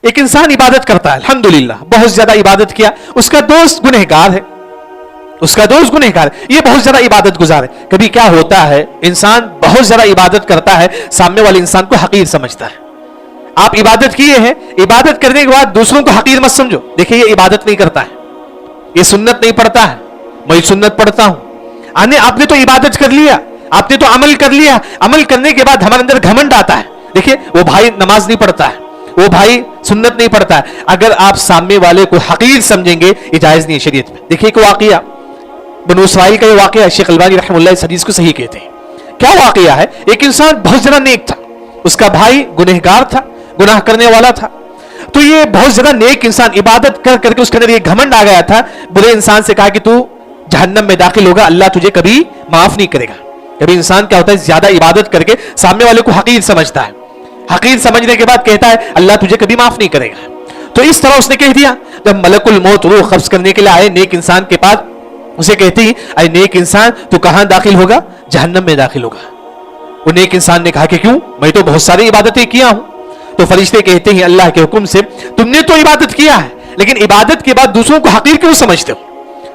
ایک انسان عبادت کرتا ہے الحمدللہ بہت زیادہ عبادت کیا, اس کا دوست گنہگار ہے, اس کا دوست گنہگار ہے, یہ بہت زیادہ عبادت گزار ہے. کبھی کیا ہوتا ہے انسان بہت زیادہ عبادت کرتا ہے, سامنے والے انسان کو حقیر سمجھتا ہے. آپ عبادت کیے ہیں, عبادت کرنے کے بعد دوسروں کو حقیر مت سمجھو. دیکھیں یہ عبادت نہیں کرتا ہے, یہ سنت نہیں پڑھتا ہے, میں سنت پڑھتا ہوں. آپ نے تو عبادت کر لیا, آپ نے تو عمل کر لیا, عمل کرنے کے بعد ہمارے اندر گھمنڈ آتا ہے. دیکھیں وہ بھائی نماز نہیں پڑھتا ہے, وہ بھائی سنت نہیں پڑھتا ہے. اگر آپ سامنے والے کو حقیر سمجھیں گے یہ جائز نہیں ہے شریعت میں. دیکھیں ایک واقعہ بنو اسرائیل کا, یہ واقعہ شیخ البانی رحمہ اللہ اس حدیث کو صحیح کہتے ہیں. کیا واقعہ ہے, ایک انسان بہت زیادہ نیک تھا, اس کا بھائی گنہگار تھا, گناہ کرنے والا تھا. تو یہ بہت زیادہ نیک انسان عبادت کر کر کے اس کے اندر یہ گھمنڈ آ گیا تھا. برے انسان سے کہا کہ تو جہنم میں داخل ہوگا, اللہ تجھے کبھی معاف نہیں کرے گا. کبھی انسان کیا ہوتا ہے زیادہ عبادت کر کے سامنے والے کو حقیر سمجھتا ہے, حقیر سمجھنے کے بعد کہتا ہے اللہ تجھے کبھی معاف نہیں کرے گا. تو اس طرح اس نے کہہ دیا. جب ملک الموت روح قبض کرنے کے لیے آئے نیک انسان کے پاس, اسے کہتی اے نیک انسان تو کہاں داخل ہوگا, جہنم میں داخل ہوگا. وہ نیک انسان نے کہا کہ کیوں, میں تو بہت ساری عبادتیں کیا ہوں. تو فرشتے کہتے ہیں اللہ کے حکم سے تم نے تو عبادت کیا ہے, لیکن عبادت کے بعد دوسروں کو حقیر کیوں سمجھتے ہو؟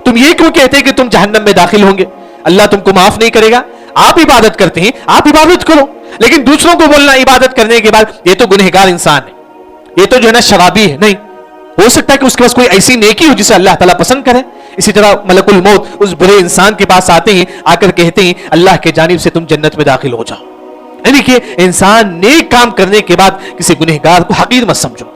تم یہ کیوں کہتے کہ تم جہنم میں داخل ہوں گے, اللہ تم کو معاف نہیں کرے گا؟ آپ عبادت کرتے ہیں, آپ عبادت کرو, لیکن دوسروں کو بولنا عبادت کرنے کے بعد یہ تو گنہگار انسان ہے, یہ تو جو ہے نا شرابی ہے. نہیں ہو سکتا ہے کہ اس کے پاس کوئی ایسی نیکی ہو جسے اللہ تعالیٰ پسند کرے. اسی طرح ملک الموت اس برے انسان کے پاس آتے ہیں, آ کر کہتے ہیں اللہ کے جانب سے تم جنت میں داخل ہو جاؤ. یعنی کہ انسان نیک کام کرنے کے بعد کسی گنہگار کو حقیر مت سمجھو.